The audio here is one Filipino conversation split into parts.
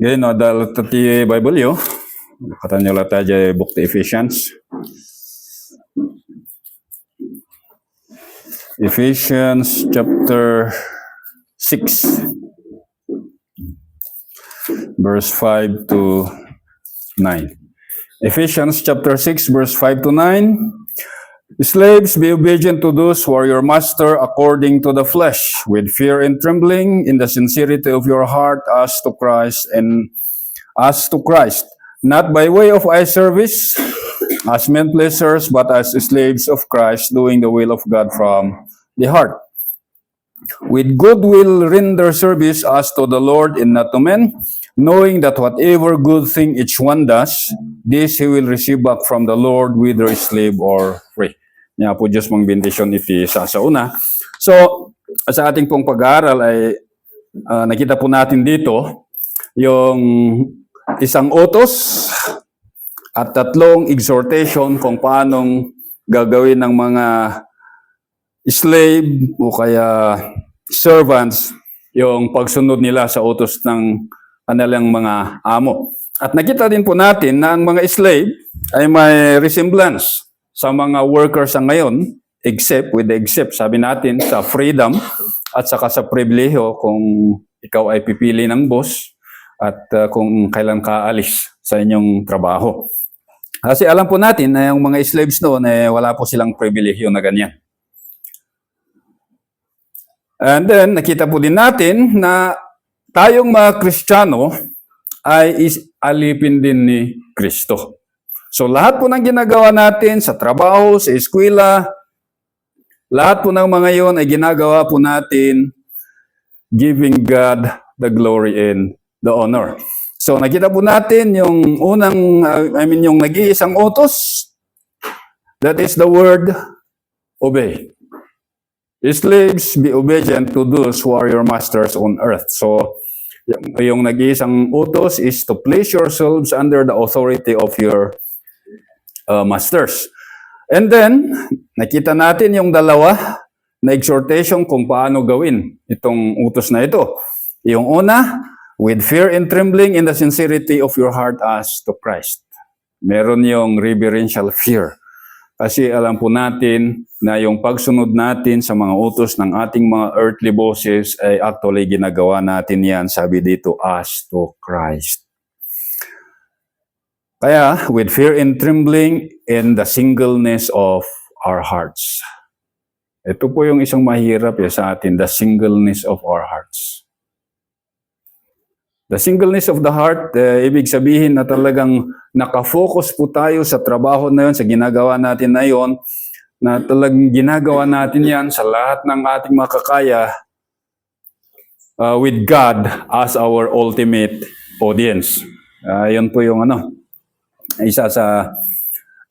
Ngayon, dahil tati Bible yo, kata nyo lang tayo book to Ephesians. Ephesians chapter 6, verse 5 to 9. Ephesians chapter 6, verse 5 to 9. Slaves, be obedient to those who are your master according to the flesh, with fear and trembling, in the sincerity of your heart, as to Christ, not by way of eye service, as men pleasers, but as slaves of Christ, doing the will of God from the heart. With good will render service as to the Lord and not to men, knowing that whatever good thing each one does, this he will receive back from the Lord, whether slave or free. Nga po Diyos mong bendisyon iti sa una. So, sa ating pong pag-aaral ay nakita po natin dito yung isang utos at tatlong exhortation kung paanong gagawin ng mga slave o kaya servants yung pagsunod nila sa utos ng kanilang mga amo. At nakita din po natin na ang mga slave ay may resemblance sa mga workers sa ngayon, except sabi natin, sa freedom at saka sa pribilehiyo kung ikaw ay pipili ng boss at kung kailan ka alis sa inyong trabaho. Kasi alam po natin na yung mga slaves noon, wala po silang pribilehiyo na ganyan. And then, nakita po din natin na tayong mga Kristiyano ay alipin din ni Kristo. So lahat po ng ginagawa natin sa trabaho, sa eskwela, lahat po ng mga yon ay ginagawa po natin giving God the glory and the honor. So nakita po natin yung yung nag-iisang utos, that is the word obey. Slaves, be obedient to those who are your masters on earth. So yung nag-iisang utos is to place yourselves under the authority of your masters. And then, nakita natin yung dalawa na exhortation kung paano gawin itong utos na ito. Yung una, with fear and trembling in the sincerity of your heart as to Christ. Meron yung reverential fear. Kasi alam po natin na yung pagsunod natin sa mga utos ng ating mga earthly bosses ay actually ginagawa natin yan, sabi dito, as to Christ. Kaya, with fear and trembling in the singleness of our hearts. Ito po yung isang mahirap sa atin, the singleness of our hearts. The singleness of the heart, ibig sabihin na talagang nakafocus po tayo sa trabaho na yun, sa ginagawa natin na yun, na talagang ginagawa natin yan sa lahat ng ating makakaya with God as our ultimate audience. Yun po yung isa sa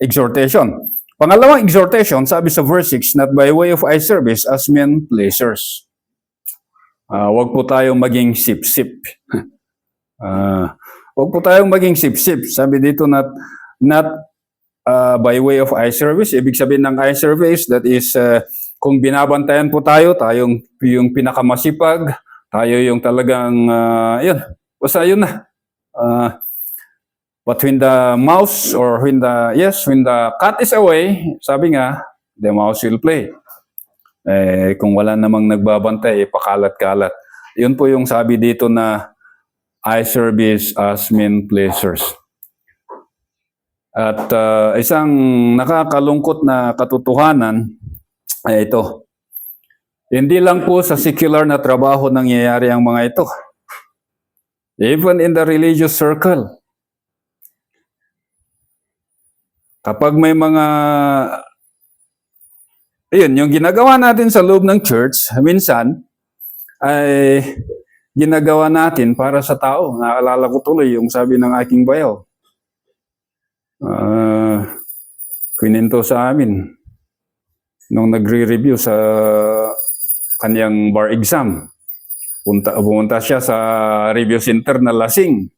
exhortation. Pangalawang exhortation, sabi sa verse 6, not by way of eye service as men pleasers. Huwag po tayong maging sip-sip. Huwag po tayong maging sip-sip. Sabi dito, not by way of eye service. Ibig sabihin ng eye service, that is, kung binabantayan po tayo yung pinakamasipag, tayo yung talagang, yun, basta yun na. But when the mouse or when the cat is away, sabi nga, the mouse will play. Kung wala namang nagbabantay, pakalat-kalat. Yun po yung sabi dito na eye service as men pleasers. At isang nakakalungkot na katotohanan ay ito. Hindi lang po sa secular na trabaho nangyayari ang mga ito. Even in the religious circle. Kapag may mga, yung ginagawa natin sa loob ng church, minsan, ay ginagawa natin para sa tao. Naalala ko tuloy yung sabi ng aking bayaw. Kwinento sa amin, nung nagre-review sa kanyang bar exam, pumunta siya sa review center na lasing.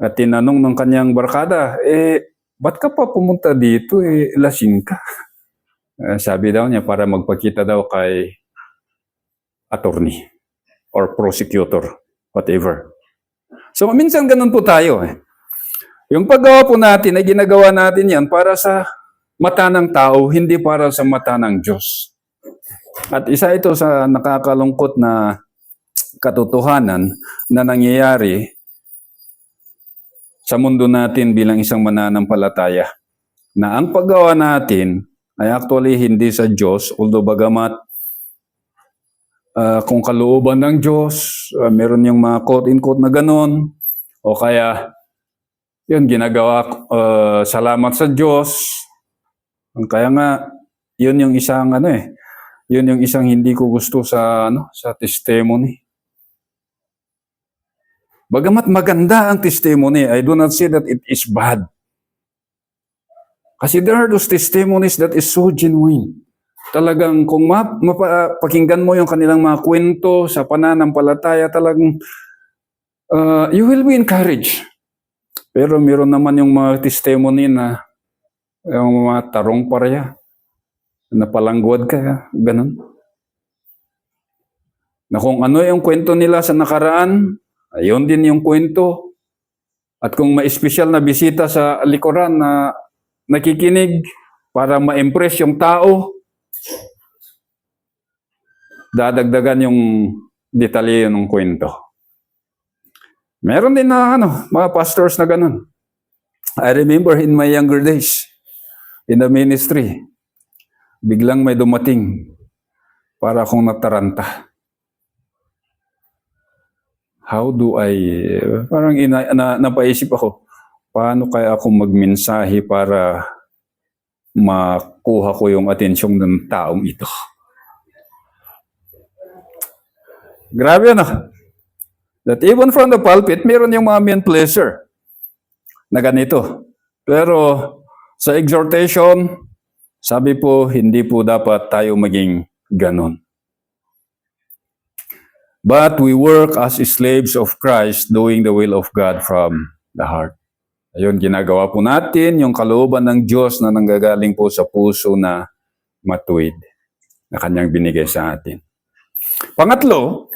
At tinanong ng kanyang barkada, ba't ka pa pumunta dito? Lasing ka. Sabi daw niya para magpakita daw kay attorney or prosecutor, whatever. So, minsan ganun po tayo eh. Yung paggawa po natin ay ginagawa natin yan para sa mata ng tao, hindi para sa mata ng Diyos. At isa ito sa nakakalungkot na katotohanan na nangyayari sa mundo natin bilang isang mananampalataya. Na ang paggawa natin ay actually hindi sa Diyos, although bagamat kung kalooban ng Diyos, meron yung mga quote-in-quote na ganun, o kaya yun, ginagawa, salamat sa Diyos. Kaya nga, yun yung isang yun yung isang hindi ko gusto sa sa testimony. Bagamat maganda ang testimony, I do not say that it is bad. Kasi there are those testimonies that is so genuine. Talagang kung mapakinggan mo yung kanilang mga kwento sa pananampalataya, talagang you will be encouraged. Pero meron naman yung mga testimony na yung mga tarong paraya, napalangguad ka, ganun. Na kung ano yung kwento nila sa nakaraan, ayun din yung kwento. At kung may espesyal na bisita sa likuran na nakikinig para ma-impress yung tao, dadagdagan yung detalye ng kwento. Meron din na mga pastors na ganun. I remember in my younger days, in the ministry, biglang may dumating para akong nataranta. How do parang napaisip ako, paano kaya ako magmensahe para makuha ko yung atensyon ng taong ito? Grabe that even from the pulpit, meron yung mga men pleaser na ganito. Pero sa exhortation, sabi po, hindi po dapat tayo maging ganon. But we work as slaves of Christ, doing the will of God from the heart. Ayun, ginagawa po natin yung kalooban ng Diyos na nanggagaling po sa puso na matuwid na Kanyang binigay sa atin. Pangatlo,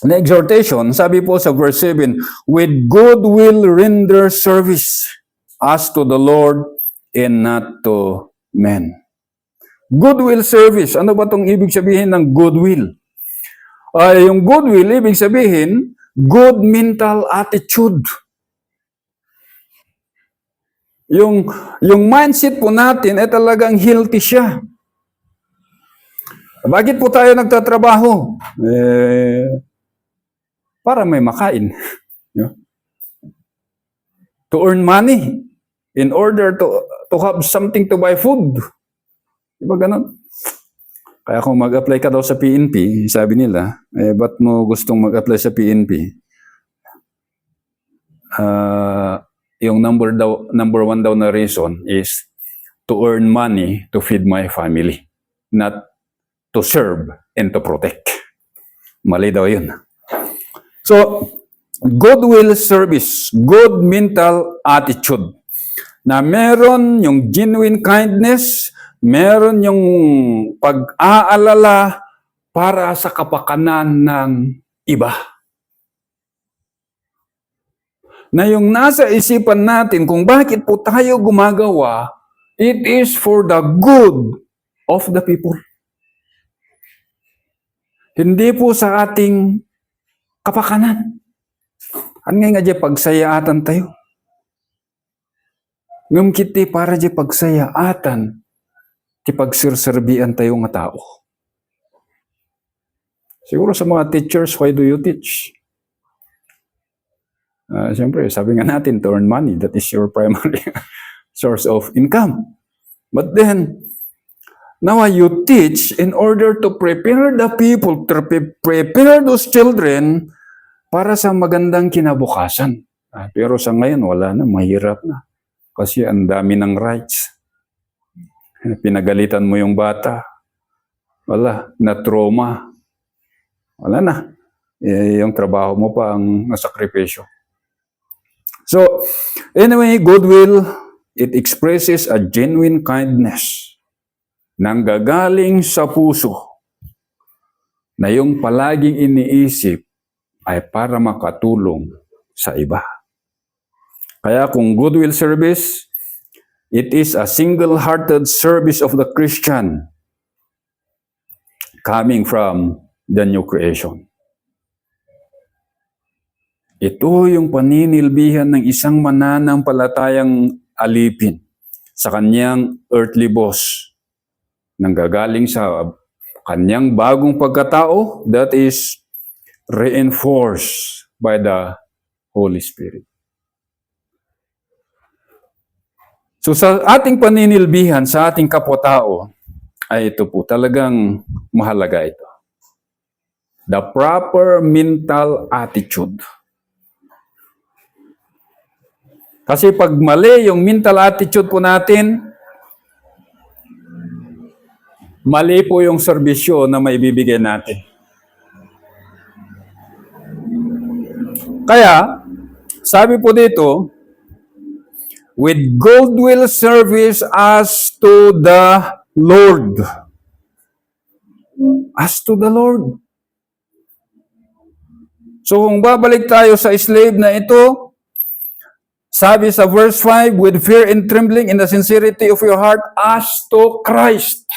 na exhortation, sabi po sa verse 7, with good will render service as to the Lord and not to men. Goodwill service. Ano ba itong ibig sabihin ng goodwill? Yung goodwill, ibig sabihin, good mental attitude. Yung mindset po natin ay talagang healthy siya. Bakit po tayo nagtatrabaho? Para may makain. To earn money. In order to have something to buy food. Diba ganun? Kaya kung mag-apply ka daw sa PNP, sabi nila, ba't mo gustong mag-apply sa PNP? Yung number one daw na reason is to earn money to feed my family. Not to serve and to protect. Mali daw yun. So, goodwill service, good mental attitude, na meron yung genuine kindness, meron yung pag-aalala para sa kapakanan ng iba. Na yung nasa isipan natin kung bakit po tayo gumagawa, it is for the good of the people. Hindi po sa ating kapakanan. Ano nga dyan pagsayaatan tayo? Ngam kiti para dyan pagsayaatan, ti pagsirserbian tayo nga tao. Siguro sa mga teachers, why do you teach? Siyempre, sabi nga natin, to earn money, that is your primary source of income. But then, now you teach in order to prepare the people, to prepare those children para sa magandang kinabukasan. Pero sa ngayon, wala na, mahirap na. Kasi ang dami ng rights. Pinagalitan mo yung bata. Wala, na-trauma. Wala na. Yung trabaho mo pa ang nasakripisyo. So, anyway, goodwill, it expresses a genuine kindness. Nanggagaling sa puso na yung palaging iniisip ay para makatulong sa iba. Kaya kung goodwill service, it is a single-hearted service of the Christian coming from the new creation. Ito yung paninilbihan ng isang mananampalatayang alipin sa kanyang earthly boss, nanggagaling sa kanyang bagong pagkatao that is reinforced by the Holy Spirit. So sa ating paninilbihan, sa ating kapwa-tao, ay ito po, talagang mahalaga ito. The proper mental attitude. Kasi pag mali yung mental attitude po natin, mali po yung serbisyo na maibibigay natin. Kaya, sabi po dito, with goodwill service as to the Lord. As to the Lord. So kung babalik tayo sa slave na ito, sabi sa verse 5, with fear and trembling in the sincerity of your heart as to Christ.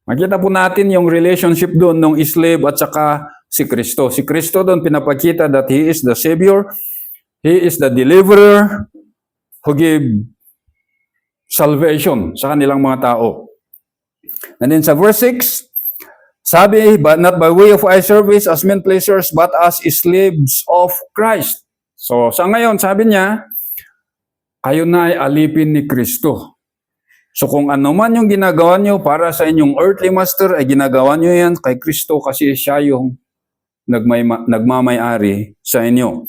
Makita po natin yung relationship doon ng slave at saka si Kristo. Si Kristo doon pinapakita that He is the Savior, He is the Deliverer who give salvation sa kanilang mga tao. And then sa verse 6, sabi, but not by way of eye service as men pleasers, but as slaves of Christ. So sa ngayon, sabi niya, kayo na ay alipin ni Kristo. So kung ano man yung ginagawa nyo para sa inyong earthly master, ay ginagawa nyo yan kay Kristo kasi siya yung nagmamayari sa inyo.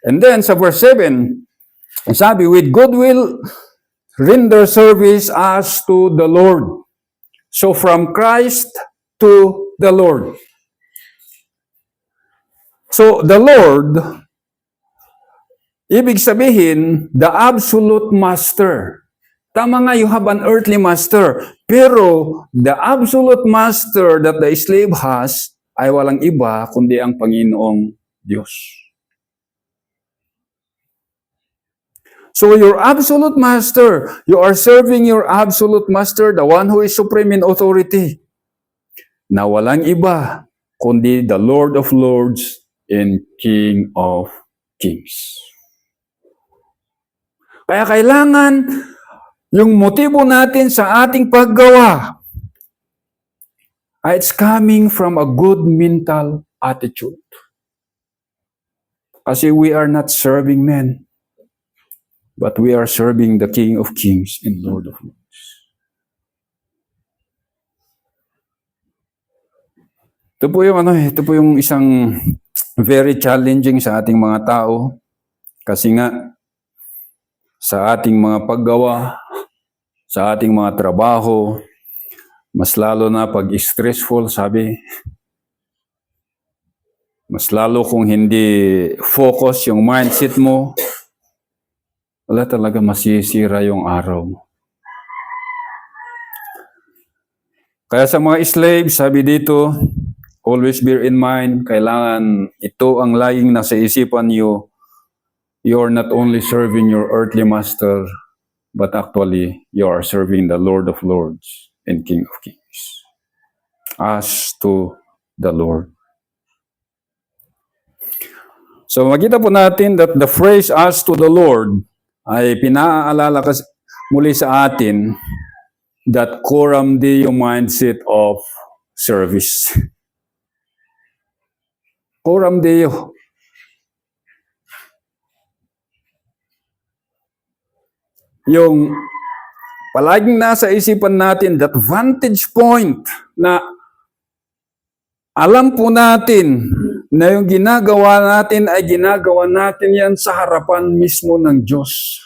And then sa verse 7, sabi, with goodwill, render service as to the Lord. So from Christ to the Lord. So the Lord, ibig sabihin, the absolute master. Tama nga, you have an earthly master. Pero the absolute master that the slave has ay walang iba kundi ang Panginoong Diyos. So your absolute master, you are serving your absolute master, the one who is supreme in authority, na walang iba kundi the Lord of Lords and King of Kings. Kaya kailangan yung motibo natin sa ating paggawa ay it's coming from a good mental attitude. Kasi we are not serving men, but we are serving the King of Kings and Lord of Lords. Ito po yung isang very challenging sa ating mga tao. Kasi nga, sa ating mga paggawa, sa ating mga trabaho, mas lalo na pag stressful, sabi, mas lalo kung hindi focus yung mindset mo, wala talaga masisira yung araw mo. Kaya sa mga slaves, sabi dito, always bear in mind, kailangan ito ang laging nasa isipan niyo. You are not only serving your earthly master, but actually you are serving the Lord of Lords and King of Kings. As to the Lord. So makita po natin that the phrase as to the Lord ay pinaalala muli sa atin that coram deo mindset of service. Coram deo. Yung palaging nasa isipan natin that vantage point na alam po natin na yung ginagawa natin ay ginagawa natin yan sa harapan mismo ng Diyos.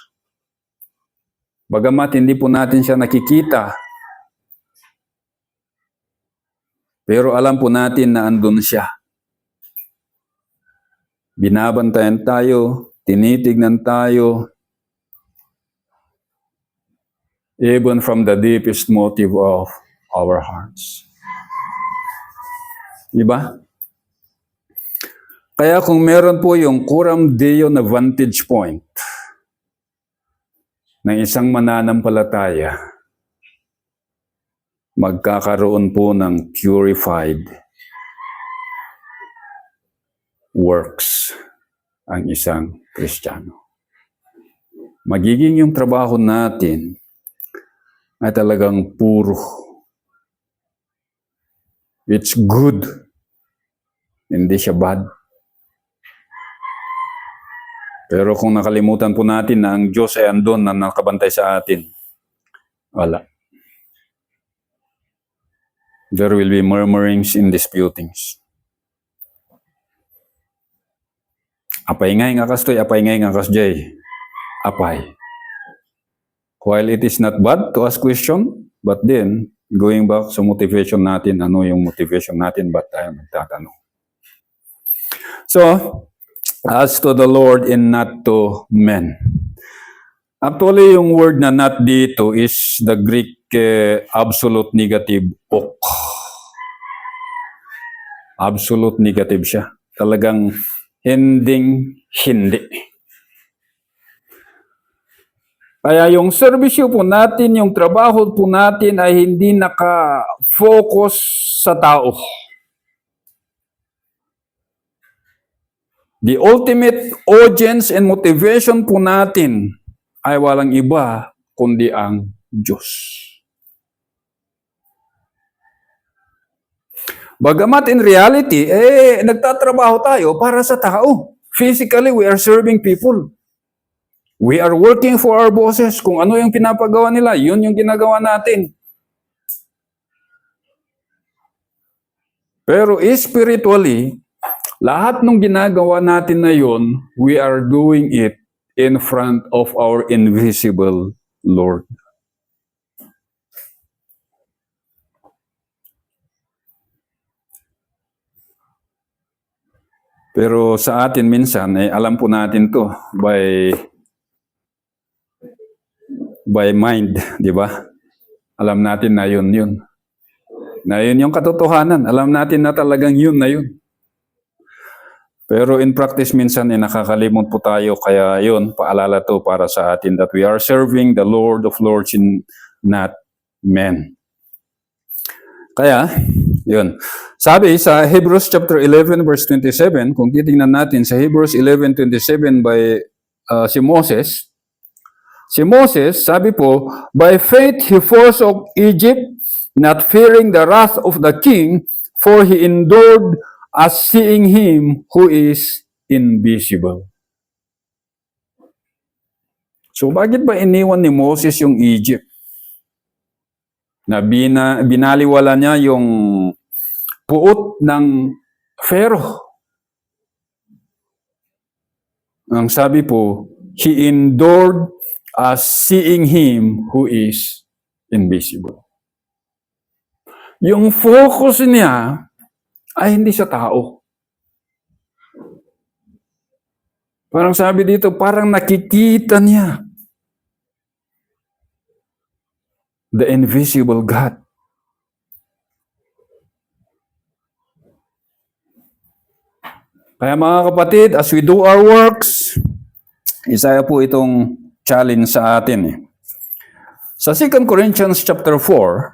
Bagamat hindi po natin siya nakikita, pero alam po natin na andun siya. Binabantayan tayo, tinitignan tayo, even from the deepest motive of our hearts. Diba? Kaya kung meron po yung Coram Deo na vantage point ng isang mananampalataya, magkakaroon po ng purified works ang isang Kristiyano. Magiging yung trabaho natin ay talagang puro. It's good. Hindi siya bad. Pero kung nakalimutan po natin na ang Diyos ay andun na nakabantay sa atin, wala. There will be murmurings and disputings. Apay ngay nga kastoy, apay ngay nga kasjay. Apay. While it is not bad to ask question, but then, going back sa motivation natin, ano yung motivation natin, ba't tayo magtatanong? So, as to the Lord and not to men. Actually, yung word na not dito is the Greek absolute negative ok. Absolute negative siya. Talagang hindi. Kaya yung serbisyo po natin, yung trabaho po natin ay hindi naka-focus sa tao. The ultimate audience and motivation po natin ay walang iba kundi ang Diyos. Bagamat in reality, nagtatrabaho tayo para sa tao. Physically, we are serving people. We are working for our bosses. Kung ano yung pinapagawa nila, yun yung ginagawa natin. Pero spiritually, lahat ng ginagawa natin na yun, we are doing it in front of our invisible Lord. Pero sa atin minsan, alam po natin to by mind, di ba? Alam natin na yun. Na yun yung katotohanan. Alam natin na talagang yun na yun. Pero in practice minsan nakakalimot po tayo, kaya yun, paalala to para sa atin that we are serving the Lord of Lords and not men. Kaya, yun. Sabi sa Hebrews chapter 11 verse 27, kung titingnan natin sa Hebrews 11:27 by si Moses, sabi po, by faith he forsook Egypt, not fearing the wrath of the king, for he endured as seeing him who is invisible. So bakit ba iniwan ni Moses yung Egypt? Na binaliwala niya yung puot ng Pharaoh. Ang sabi po, he endured as seeing him who is invisible. Yung focus niya ay hindi sa tao. Parang sabi dito, parang nakikita niya the invisible God. Kaya mga kapatid, as we do our works, isa po itong challenge sa atin. Sa 2 Corinthians chapter 4,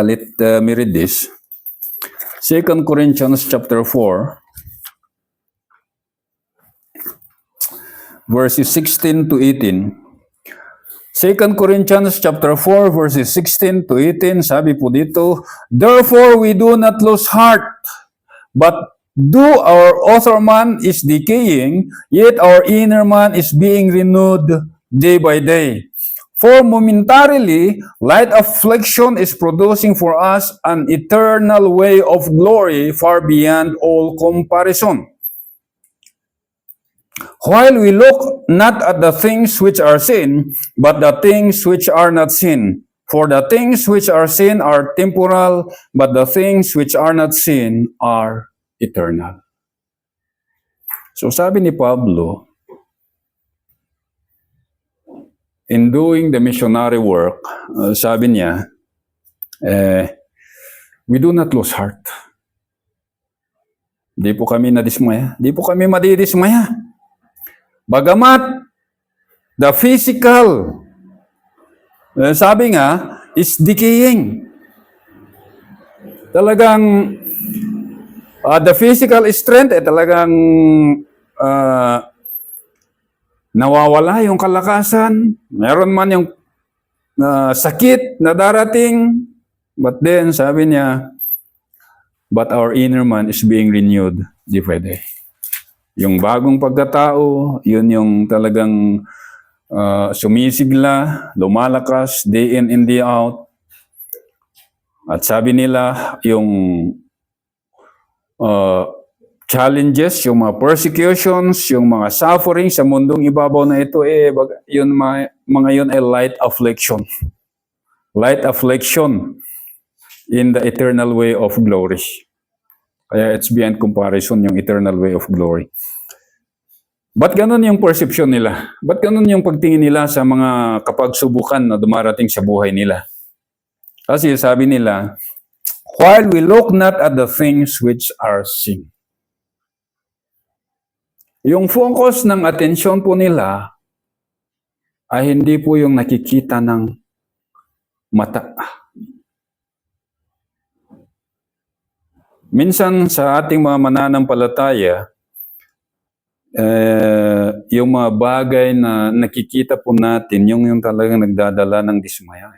let me read this. 2 Corinthians chapter 4, verses 16 to 18. 2 Corinthians chapter 4 verses 16 to 18, sabi po dito, therefore we do not lose heart, but though our outer man is decaying, yet our inner man is being renewed day by day. For momentarily, light affliction is producing for us an eternal way of glory far beyond all comparison. While we look not at the things which are seen, but the things which are not seen. For the things which are seen are temporal, but the things which are not seen are eternal. So sabi ni Pablo, in doing the missionary work, sabi niya, we do not lose heart. Di po kami nadismaya. Di po kami madidismaya. Bagamat the physical, sabi nga, is decaying. Talagang the physical strength talagang nawawala yung kalakasan. Meron man yung sakit na darating. But then, sabi niya, but our inner man is being renewed day by day. Yung bagong pagkatao, yun yung talagang sumisigla, lumalakas, day in and day out. At sabi nila, yung challenges, yung mga persecutions, yung mga suffering sa mundong ibabaw na ito, yun, mga yun ay light affliction. Light affliction in the eternal way of glory. Kaya it's beyond comparison yung eternal way of glory. Ba't ganun yung perception nila? Ba't ganun yung pagtingin nila sa mga kapagsubukan na dumarating sa buhay nila? Kasi sabi nila, while we look not at the things which are seen. Yung focus ng atensyon po nila ay hindi po yung nakikita ng mata. Minsan sa ating mga mananampalataya, yung mga bagay na nakikita po natin, yung talagang nagdadala ng dismaya.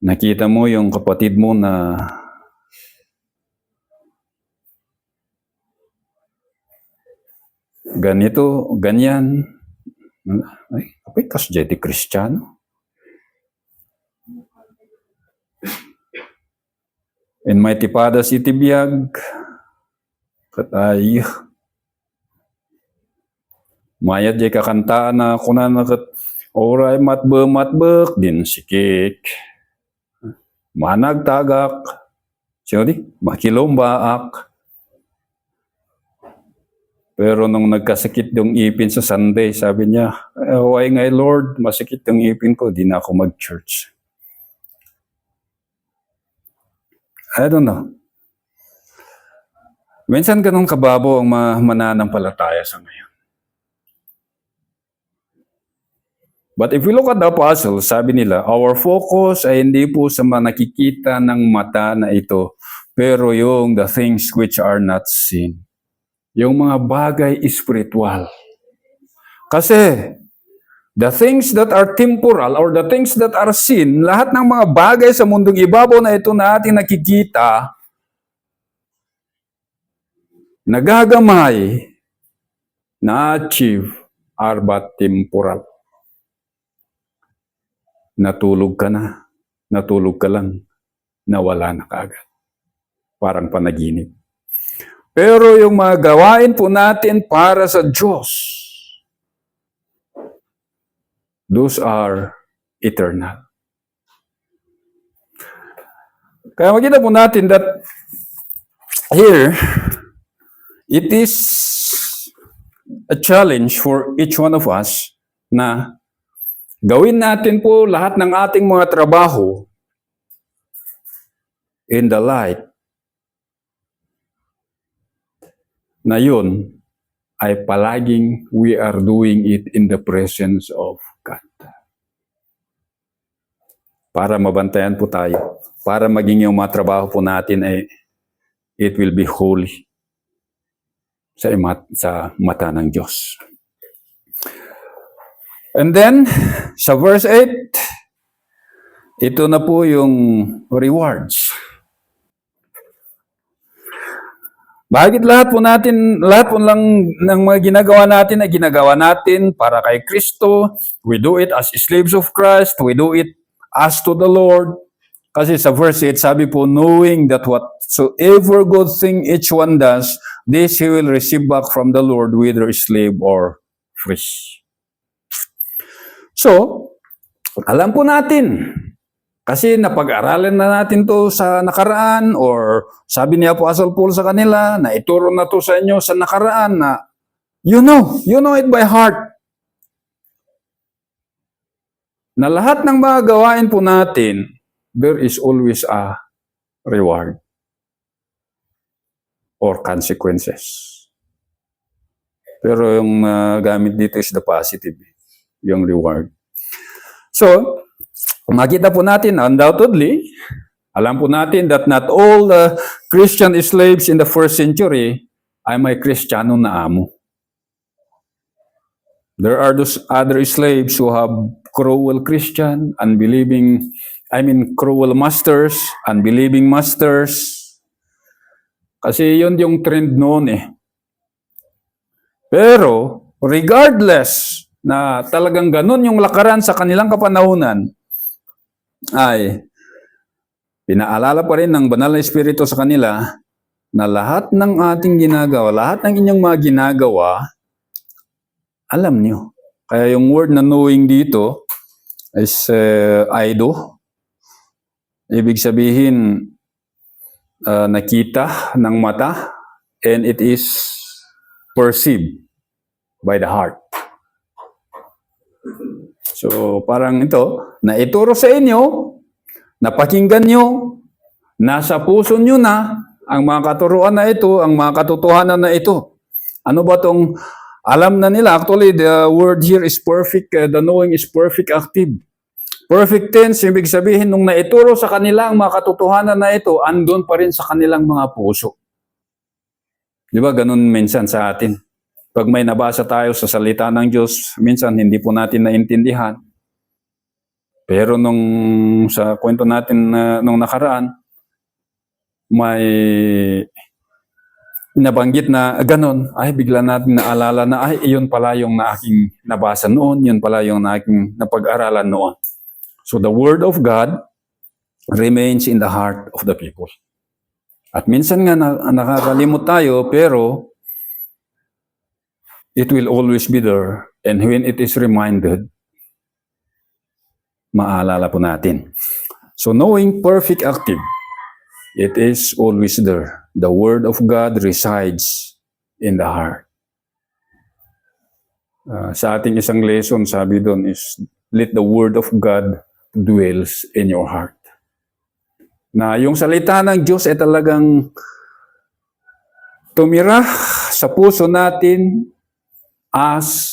Nakita mo yung kapatid mo na ganito, ganyan. Ay, kasjeti Kristiyano. In may tipada si tibiyag, katay, mayat jay kakantaan na kunan na kat, oray matbek, din sikik. Manag tagak, siyodi, makilombaak. Pero nung nagkasakit yung ipin sa Sunday, sabi niya, why nga Lord, masakit yung ipin ko, di na ako mag-church. I don't know. Minsan ganun kababo ang mananampalataya sa ngayon. But if we look at the apostles, sabi nila, our focus ay hindi po sa nakikita ng mata na ito, pero yung the things which are not seen. Yung mga bagay spiritual. Kasi, the things that are temporal or the things that are seen, lahat ng mga bagay sa mundong ibabaw na ito na ating nakikita, nagagamay, na-achieve, are but temporal. Natulog ka na, natulog ka lang, nawala na kaagad. Parang panaginip. Pero yung mga gawain po natin para sa Diyos, those are eternal. Kaya makita po natin that here, it is a challenge for each one of us na gawin natin po lahat ng ating mga trabaho in the light na yun ay palaging we are doing it in the presence of God. Para mabantayan po tayo. Para maging yung mga trabaho po natin ay it will be holy sa mata ng Diyos. And then, sa verse 8, ito na po yung rewards. Bakit lahat po lang ng mga ginagawa natin para kay Kristo. We do it as slaves of Christ. We do it as to the Lord. Kasi sa verse 8, sabi po, knowing that whatsoever good thing each one does, this he will receive back from the Lord, whether slave or free. So, alam po natin, kasi napag-aralan na natin to sa nakaraan or sabi ni Apostle Paul sa kanila na ituro na to sa inyo sa nakaraan na you know it by heart. Na lahat ng mga gawain po natin, there is always a reward. or consequences. Pero yung gamit dito is the positive, yung reward. So, makita po natin, undoubtedly, alam po natin that not all Christian slaves in the first century ay may Kristiyano na amo. There are those other slaves who have cruel Christian, cruel masters, unbelieving masters. Kasi yun yung trend noon eh. Pero, regardless na talagang ganun yung lakaran sa kanilang kapanahunan, ay pinaalala pa rin ng Banal na Espiritu sa kanila na lahat ng ating ginagawa, lahat ng inyong mga ginagawa, alam nyo. Kaya yung word na knowing dito is aido. Ibig sabihin, nakita ng mata, and it is perceived by the heart. So, parang ito, naituro sa inyo, napakinggan nyo, nasa puso nyo na, ang mga katuruan na ito, ang mga katotohanan na ito. Ano ba tong alam na nila? Actually, the word here is perfect, the knowing is perfect active. Perfect tense, ibig sabihin, nung naituro sa kanila ang mga katotohanan na ito, andun pa rin sa kanilang mga puso. Di ba, ganun minsan sa atin. Pag may nabasa tayo sa salita ng Diyos, minsan hindi po natin naintindihan. Pero sa kwento natin nung nakaraan, may nabanggit na ganun, ay bigla natin naalala na, ay iyon pala yung na aking nabasa noon, yun pala yung na aking napag-aralan noon. So the Word of God remains in the heart of the people. At minsan nga nakakalimot tayo, pero it will always be there. And when it is reminded, maalala po natin. So knowing perfect active, it is always there. The Word of God resides in the heart. Sa ating isang lesson, sabi doon is, let the Word of God dwells in your heart. Na yung salita ng Diyos ay talagang tumira sa puso natin as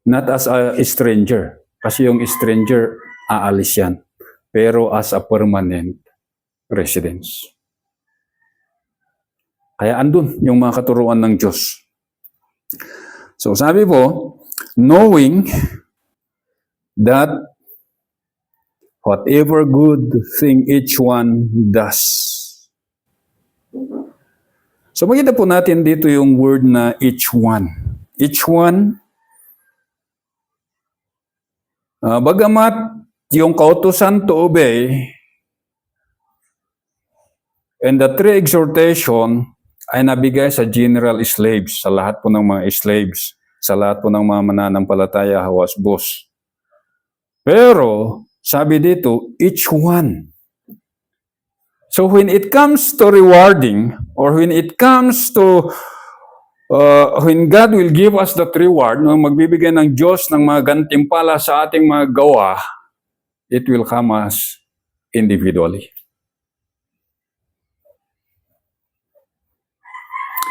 not as a stranger. Kasi yung stranger, aalis yan. Pero as a permanent residence. Kaya andun yung mga katuruan ng Diyos. So sabi po, knowing that whatever good thing each one does. So makita po natin dito yung word na each one. Each one, bagamat yung kautusan to obey and the three exhortation ay nabigay sa general slaves, sa lahat po ng mga slaves, sa lahat po ng mga mananampalataya, hawas boss. Pero, sabi dito, each one. So when it comes to rewarding, or when it comes to, when God will give us that reward, nung magbibigay ng Diyos ng mga gantimpala sa ating mga gawa, it will come us individually.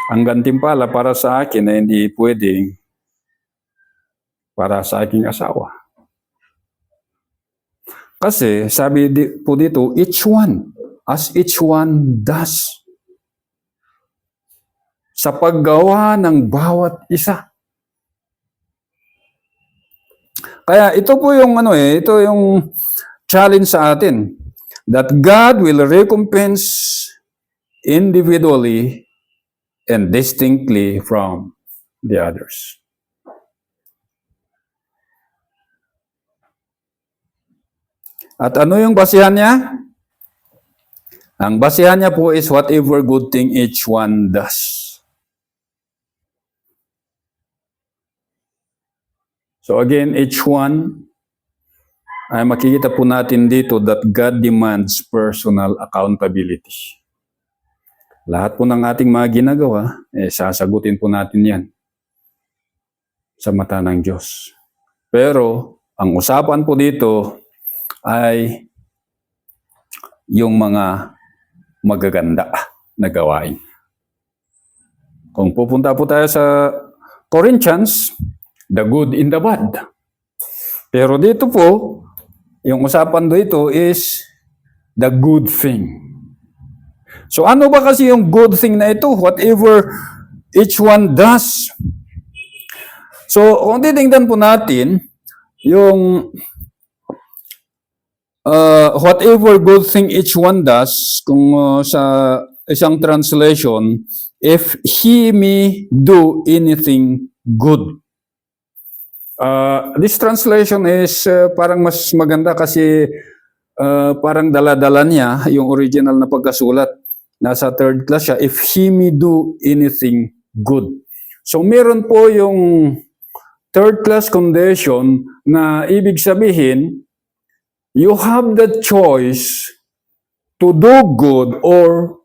Ang gantimpala para sa akin na hindi pwedeng para sa aking asawa. Kasi sabi po dito, each one, as each one does. Sa paggawa ng bawat isa. Kaya ito po yung ito yung challenge sa atin. That God will recompense individually and distinctly from the others. At ano yung basihan niya? Ang basihan niya po is whatever good thing each one does. So again, each one, ay makikita po natin dito that God demands personal accountability. Lahat po ng ating mga ginagawa, sasagutin po natin yan sa mata ng Diyos. Pero, ang usapan po dito ay yung mga magaganda na gawain. Kung pupunta po tayo sa Corinthians, the good in the bad. Pero dito po, yung usapan dito is the good thing. So ano ba kasi yung good thing na ito? Whatever each one does. So kung titingnan po natin, yung whatever good thing each one does, kung sa isang translation, if he may do anything good. This translation is parang mas maganda kasi parang dala-dala niya yung original na pagkasulat. Nasa third class siya, if he may do anything good. So meron po yung third class condition na ibig sabihin, you have the choice to do good or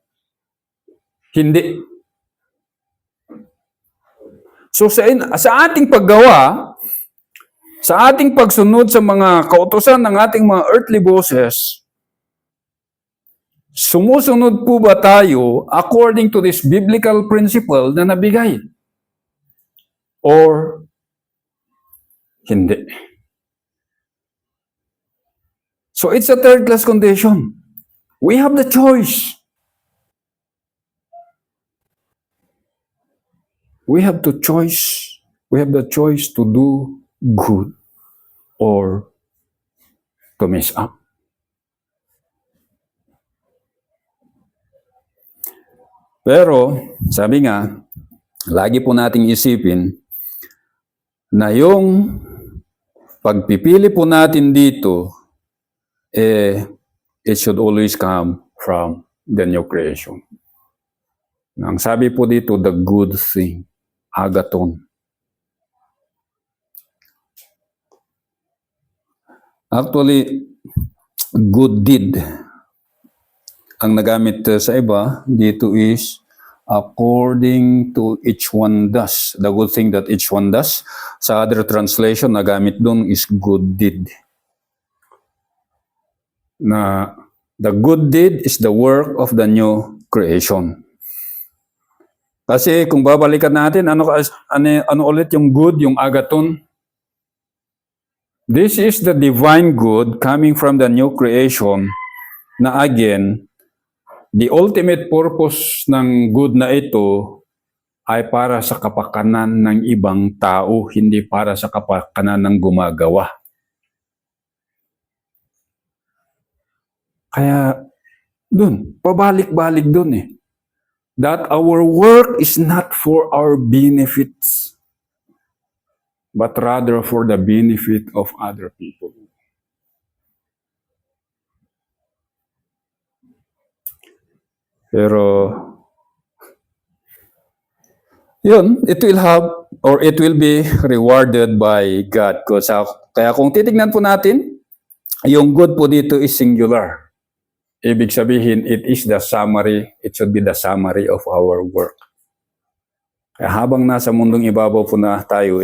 hindi. So sa ating paggawa, sa ating pagsunod sa mga kautusan ng ating mga earthly bosses, sumusunod po ba tayo according to this biblical principle na nabigay? Or hindi? So it's a third class condition. We have the choice. We have the choice. We have the choice to do good or to mess up. Pero, sabi nga, lagi po nating isipin na yung pagpipili po natin dito, it should always come from the new creation. Ang sabi po dito, the good thing, agathon. Actually, good deed. Ang nagamit sa iba, dito is according to each one does. The good thing that each one does. Sa other translation, nagamit doon is good deed. Na the good deed is the work of the new creation. Kasi kung babalikan natin, ano ulit yung good, yung agathon? This is the divine good coming from the new creation na again, the ultimate purpose ng good na ito ay para sa kapakanan ng ibang tao, hindi para sa kapakanan ng gumagawa. Kaya, dun, pabalik-balik dun eh. That our work is not for our benefits, but rather for the benefit of other people. Pero, yun, it will have, or it will be rewarded by God. Kaya kung titignan po natin, yung good po dito is singular. Ibig sabihin, it is the summary, it should be the summary of our work. Kaya habang nasa mundong ibabaw po na tayo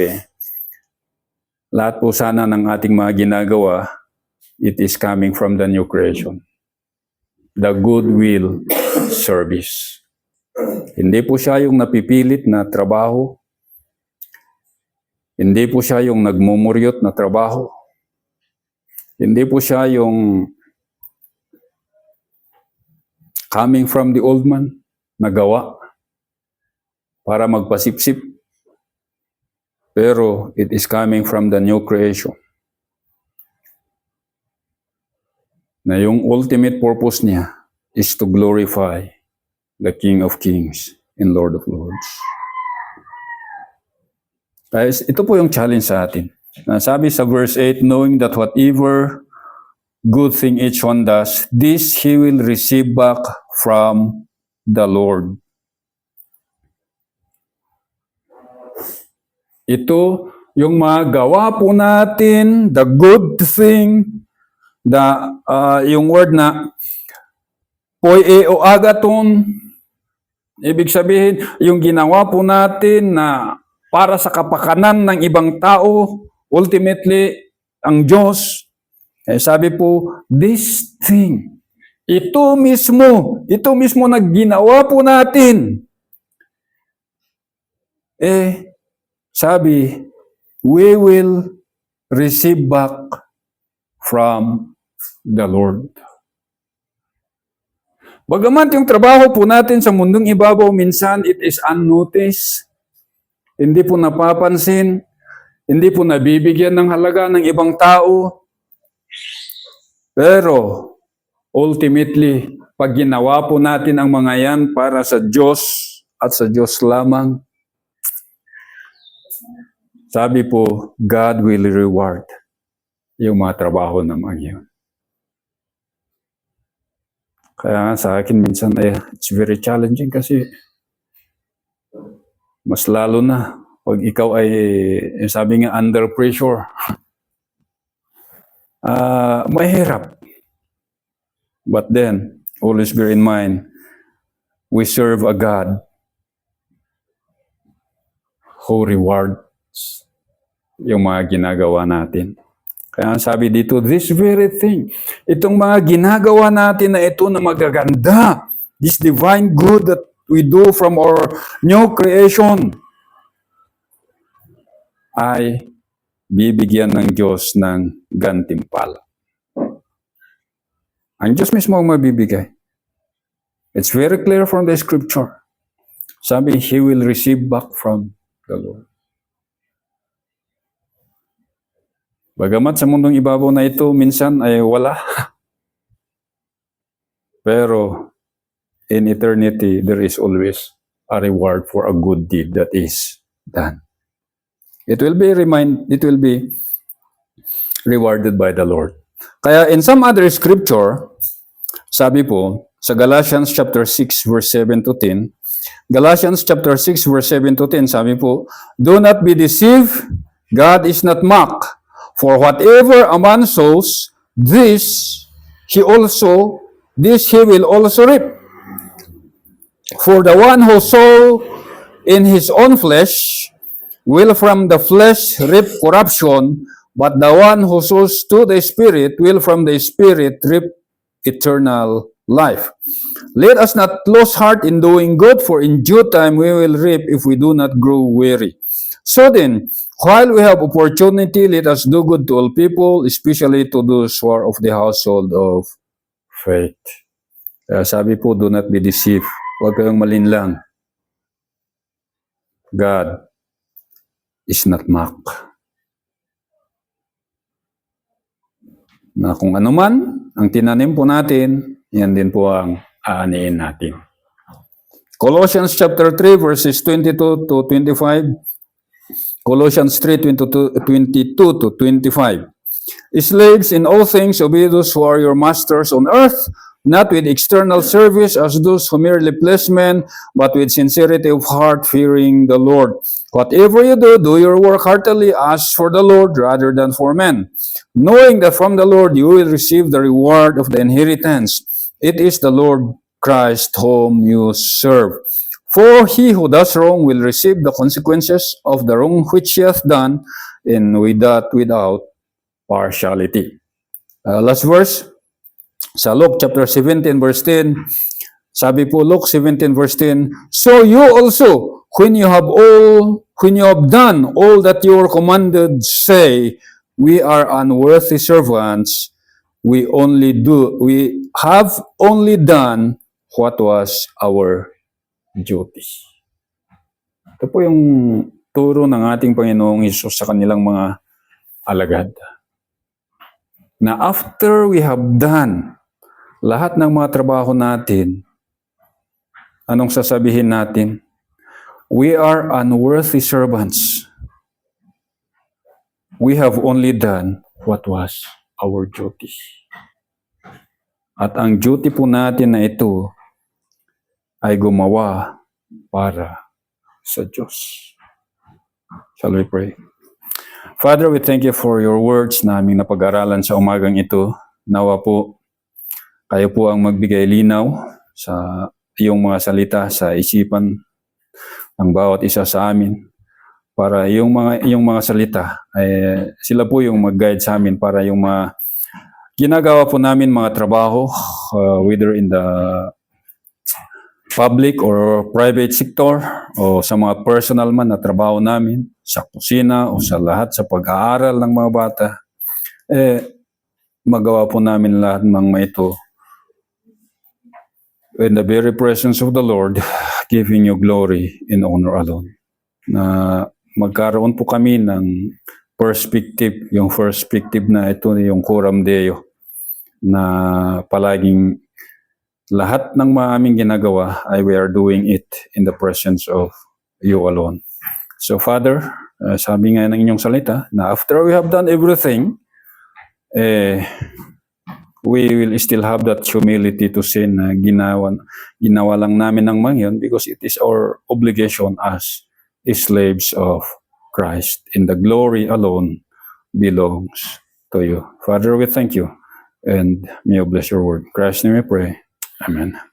lahat po sana ng ating mga ginagawa, it is coming from the new creation. The goodwill service. Hindi po siya yung napipilit na trabaho. Hindi po siya yung nagmumuryot na trabaho. Hindi po siya yung coming from the old man na gawa para magpasipsip. Pero it is coming from the new creation. Na yung ultimate purpose niya is to glorify the King of Kings and Lord of Lords. Guys, ito po yung challenge sa atin. Sabi sa verse 8, knowing that whatever good thing each one does, this he will receive back from the Lord. Ito, yung magawa po natin, the good thing, yung word na poieo agathon, ibig sabihin, yung ginawa po natin na para sa kapakanan ng ibang tao, ultimately, ang Diyos, sabi po, this thing, Ito mismo na ginawa po natin. Sabi, we will receive back from the Lord. Bagamat yung trabaho po natin sa mundong ibabaw, minsan it is unnoticed, hindi po napapansin, hindi po nabibigyan ng halaga ng ibang tao. Pero, ultimately, pag ginawa po natin ang mga yan para sa Diyos at sa Diyos lamang, sabi po, God will reward yung mga trabaho naman yun. Kaya nga sa akin minsan it's very challenging kasi mas lalo na pag ikaw ay, sabi nga, under pressure, mahirap. But then, always bear in mind, we serve a God who rewards yung mga ginagawa natin. Kaya sabi dito, this very thing, itong mga ginagawa natin na ito na magaganda, this divine good that we do from our new creation, ay bibigyan ng Diyos ng gantimpala. Ang Diyos mismo ang mabibigay. It's very clear from the scripture. Sabi, He will receive back from the Lord. Bagamat sa mundong ibabaw na ito, minsan ay wala. Pero, in eternity, there is always a reward for a good deed that is done. It will be rewarded by the Lord. Kaya in some other scripture, sabi po, sa Galatians chapter 6 verse 7 to 10, Galatians chapter 6 verse 7 to 10, sabi po, do not be deceived, God is not mocked. For whatever a man sows, this he will also reap. For the one who sows in his own flesh will from the flesh reap corruption, but the one who sows to the Spirit will from the Spirit reap eternal life. Let us not lose heart in doing good, for in due time we will reap if we do not grow weary. So then, while we have opportunity, let us do good to all people, especially to those who are of the household of faith. Sabi po, do not be deceived. Huwag kayong malinlang. God is not mocked. Na kung ano man ang tinanim po natin, yan din po ang aaniin natin. Colossians chapter 3 verses 22 to 25. Colossians 3:22 to 25. Slaves, in all things obey those who are your masters on earth, not with external service as those who merely please men, but with sincerity of heart, fearing the Lord. Whatever you do, do your work heartily as for the Lord rather than for men, knowing that from the Lord you will receive the reward of the inheritance. It is the Lord Christ whom you serve. For he who does wrong will receive the consequences of the wrong which he hath done, and with that without partiality. Last verse, sa Luke chapter 17 verse 10, sabi po Luke 17 verse 10, so you also, when you have done all that you are commanded, say, we are unworthy servants, we have only done what was our duty. Ito po yung turo ng ating Panginoong Hesus sa kanilang mga alagad. Na after we have done lahat ng mga trabaho natin, anong sasabihin natin? We are unworthy servants. We have only done what was our duty. At ang duty po natin na ito ay gumawa para sa Diyos. Shall we pray? Father, we thank you for your words na aming napag-aralan sa umagang ito. Nawa po, kayo po ang magbigay linaw sa iyong mga salita sa isipan ng bawat isa sa amin. Para iyong mga salita, sila po yung mag-guide sa amin para yung mga ginagawa po namin mga trabaho, whether in the public or private sector o sa mga personal man na trabaho namin, sa kusina o sa lahat sa pag-aaral ng mga bata, magawa po namin lahat ng mga ito in the very presence of the Lord, giving you glory and honor alone. Na magkaroon po kami ng perspective, yung perspective na ito yung Coram Deo, na palaging lahat ng aming ginagawa ay we are doing it in the presence of you alone. So Father, sabi nga ng inyong salita na after we have done everything, we will still have that humility to say na ginawa lang namin ng mga yun because it is our obligation as slaves of Christ. And the glory alone belongs to you. Father, we thank you and may you bless your word. In Christ's name we pray. Amen.